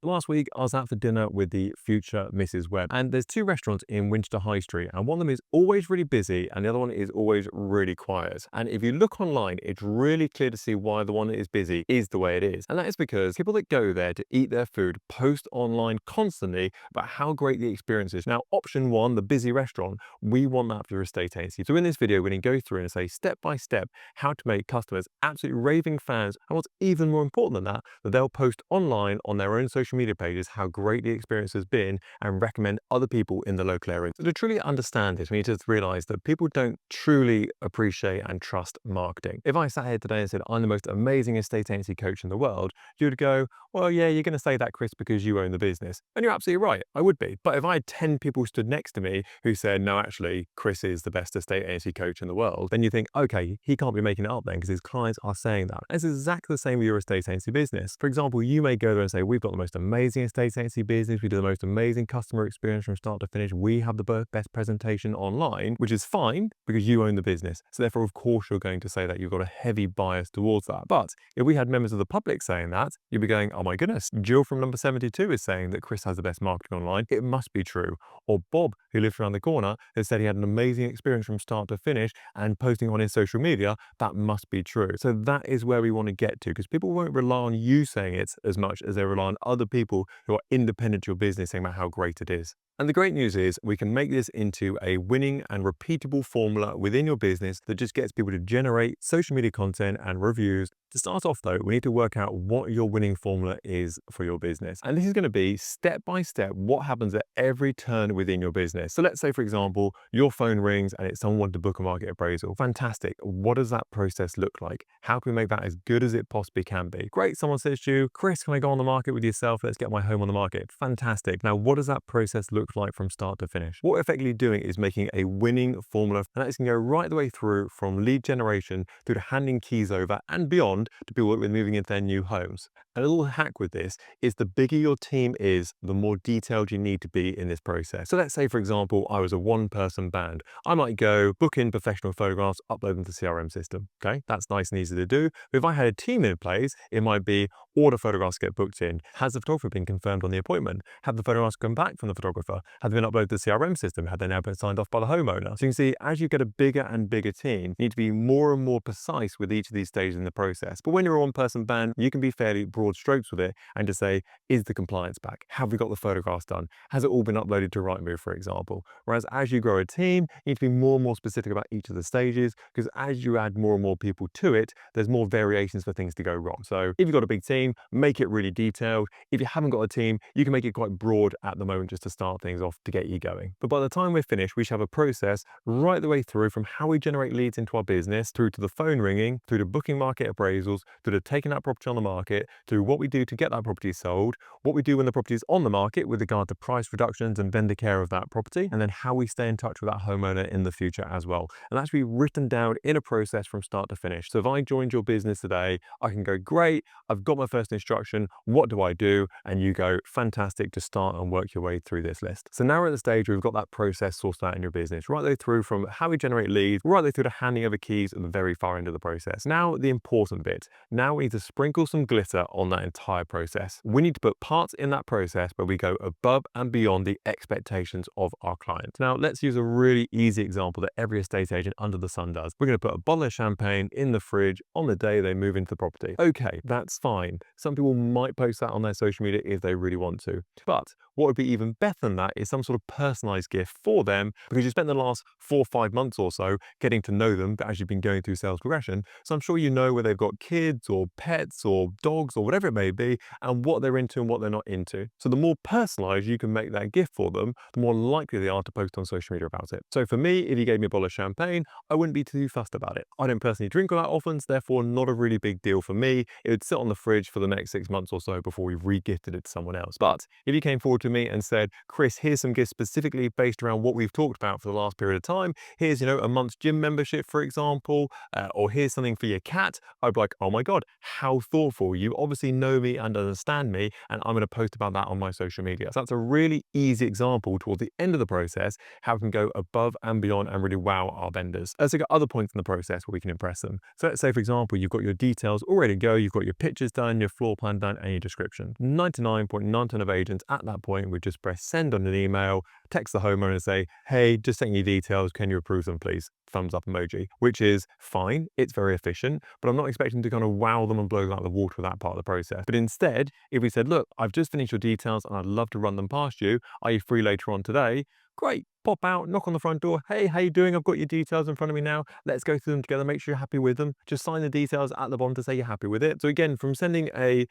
Last week, I was out for dinner with the future Mrs. Webb, and there's two restaurants in Winchester High Street, and one of them is always really busy, and the other one is always really quiet. And if you look online, it's really clear to see why the one that is busy is the way it is. And that is because people that go there to eat their food post online constantly about how great the experience is. Now, option one, the busy restaurant, we want that for your estate agency. So in this video, we're going to go through and say step by step how to make customers absolutely raving fans, and what's even more important than that, that they'll post online on their own social media pages how great the experience has been and recommend other people in the local area. So to truly understand this, we need to realize that people don't truly appreciate and trust marketing. If I sat here today and said I'm the most amazing estate agency coach in the world, you would go, well, yeah, you're going to say that, Chris, because you own the business. And you're absolutely right, I would be. But if I had 10 people stood next to me who said, no, actually, Chris is the best estate agency coach in the world, then you think, okay, he can't be making it up then because his clients are saying that. It's exactly the same with your estate agency business. For example, you may go there and say, we've got the most amazing estate agency business. We do the most amazing customer experience from start to finish. We have the best presentation online, which is fine because you own the business. So therefore, of course, you're going to say that you've got a heavy bias towards that. But if we had members of the public saying that, you'd be going, oh my goodness, Jill from number 72 is saying that Chris has the best marketing online. It must be true. Or Bob, who lives around the corner, has said he had an amazing experience from start to finish and posting on his social media. That must be true. So that is where we want to get to, because people won't rely on you saying it as much as they rely on other people who are independent of your business saying about how great it is. And the great news is we can make this into a winning and repeatable formula within your business that just gets people to generate social media content and reviews. To start off though, we need to work out what your winning formula is for your business. And this is going to be step by step what happens at every turn within your business. So let's say, for example, your phone rings and it's someone to book a market appraisal. Fantastic. What does that process look like? How can we make that as good as it possibly can be? Great. Someone says to you, Chris, can I go on the market with yourself? Let's get my home on the market. Fantastic. Now, what does that process look like from start to finish? What we're effectively doing is making a winning formula, and that is going to go right the way through from lead generation through to handing keys over and beyond to people that are moving into their new homes. A little hack with this is the bigger your team is, the more detailed you need to be in this process. So let's say, for example, I was a one-person band. I might go book in professional photographs, upload them to the CRM system. Okay, that's nice and easy to do. But if I had a team in place, it might be order photographs get booked in. Has the photographer been confirmed on the appointment? Have the photographs come back from the photographer? Have they been uploaded to the CRM system? Have they now been signed off by the homeowner? So you can see, as you get a bigger and bigger team, you need to be more and more precise with each of these stages in the process. But when you're a one-person band, you can be fairly broad strokes with it and just say, is the compliance back? Have we got the photographs done? Has it all been uploaded to Rightmove, for example? Whereas as you grow a team, you need to be more and more specific about each of the stages, because as you add more and more people to it, there's more variations for things to go wrong. So if you've got a big team, make it really detailed. If you haven't got a team, you can make it quite broad at the moment just to start things off to get you going. But by the time we're finished, we should have a process right the way through from how we generate leads into our business, through to the phone ringing, through to booking market appraisals, through to taking that property on the market, through what we do to get that property sold, what we do when the property is on the market with regard to price reductions and vendor care of that property, and then how we stay in touch with that homeowner in the future as well. And that's be written down in a process from start to finish. So if I joined your business today, I can go, great, I've got my first instruction, what do I do? And you go, fantastic, to start and work your way through this list. So now we're at the stage where we've got that process sorted out in your business, right the way through from how we generate leads, right the way through to handing over keys at the very far end of the process. Now the important bit, now we need to sprinkle some glitter on that entire process. We need to put parts in that process where we go above and beyond the expectations of our clients. Now let's use a really easy example that every estate agent under the sun does. We're going to put a bottle of champagne in the fridge on the day they move into the property. Okay, that's fine. Some people might post that on their social media if they really want to. But what would be even better than that is some sort of personalized gift for them, because you spent the last 4 or 5 months or so getting to know them as you've been going through sales progression. So I'm sure you know where they've got kids or pets or dogs or whatever it may be, and what they're into and what they're not into. So the more personalized you can make that gift for them, the more likely they are to post on social media about it. So for me, if you gave me a bottle of champagne, I wouldn't be too fussed about it. I don't personally drink all that often, so therefore not a really big deal for me. It would sit on the fridge for the next 6 months or so before we re-gifted it to someone else. But if you came forward to me and said, Chris, here's some gifts specifically based around what we've talked about for the last period of time. Here's, a month's gym membership, for example, or here's something for your cat. I'd be like, oh my God, how thoughtful. You obviously obviously know me and understand me, and I'm going to post about that on my social media. So that's a really easy example toward the end of the process, how we can go above and beyond and really wow our vendors. Let's look at other points in the process where we can impress them. So let's say, for example, you've got your details all ready to go, you've got your pictures done, your floor plan done, and your description. 99.9% of agents at that point would just press send on an email, text the homeowner and say, hey, just send your details, can you approve them please? Thumbs up emoji, which is fine, it's very efficient, but I'm not expecting to kind of wow them and blow them out of the water with that part of the process. But instead, if we said, look, I've just finished your details and I'd love to run them past you, are you free later on today? Great, pop out, knock on the front door. Hey, how you doing? I've got your details in front of me now. Let's go through them together. Make sure you're happy with them. Just sign the details at the bottom to say you're happy with it. So again, from sending a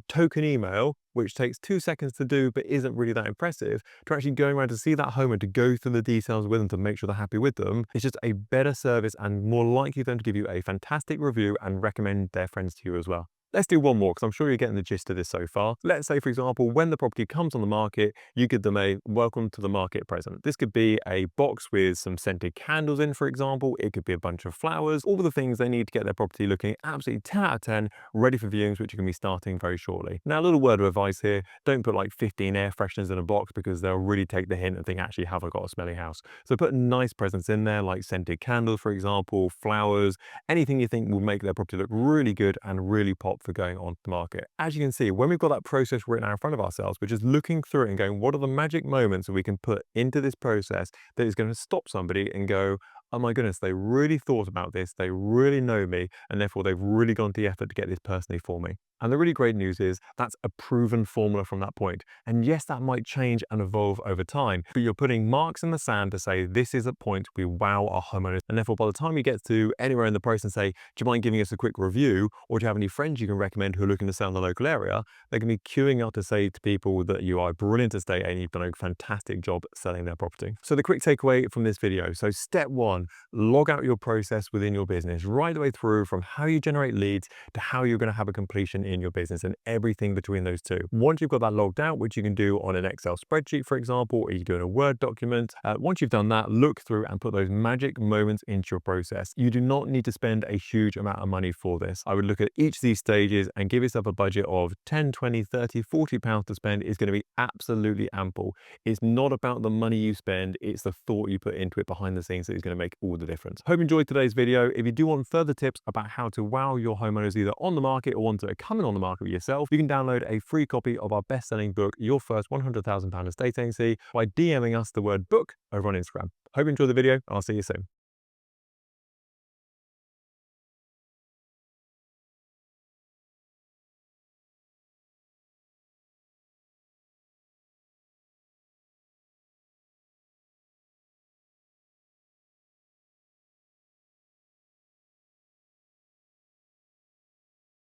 token email, which takes 2 seconds to do, but isn't really that impressive, to actually going around to see that home and to go through the details with them to make sure they're happy with them, it's just a better service and more likely for them to give you a fantastic review and recommend their friends to you as well. Let's do one more because I'm sure you're getting the gist of this so far. Let's say, for example, when the property comes on the market, you give them a welcome to the market present. This could be a box with some scented candles in, for example. It could be a bunch of flowers, all the things they need to get their property looking absolutely 10 out of 10, ready for viewings, which are going to be starting very shortly. Now, a little word of advice here. Don't put like 15 air fresheners in a box because they'll really take the hint and think, actually, have I got a smelly house? So put nice presents in there, like scented candles, for example, flowers, anything you think will make their property look really good and really pop for going on the market. As you can see, when we've got that process written out in front of ourselves, we're just looking through it and going, what are the magic moments that we can put into this process that is going to stop somebody and go, oh my goodness, they really thought about this, they really know me, and therefore they've really gone to the effort to get this personally for me. And the really great news is that's a proven formula from that point. And yes, that might change and evolve over time, but you're putting marks in the sand to say this is a point we wow our homeowners. And therefore, by the time you get to anywhere in the process and say, do you mind giving us a quick review? Or do you have any friends you can recommend who are looking to sell in the local area? They can be queuing up to say to people that you are a brilliant estate agent, you've done a fantastic job selling their property. So the quick takeaway from this video. So step one, log out your process within your business right the way through from how you generate leads to how you're going to have a completion in your business and everything between those two. Once you've got that logged out, which you can do on an Excel spreadsheet, for example, or you can do in a Word document, once you've done that, look through and put those magic moments into your process. You do not need to spend a huge amount of money for this. I would look at each of these stages and give yourself a budget of 10, 20, 30, 40 pounds to spend is going to be absolutely ample. It's not about the money you spend, it's the thought you put into it behind the scenes that is going to make all the difference. Hope you enjoyed today's video. If you do want further tips about how to wow your homeowners either on the market or want to come in on the market with yourself, you can download a free copy of our best-selling book, Your First £100,000 Estate Agency, by DMing us the word book over on Instagram. Hope you enjoyed the video, and I'll see you soon.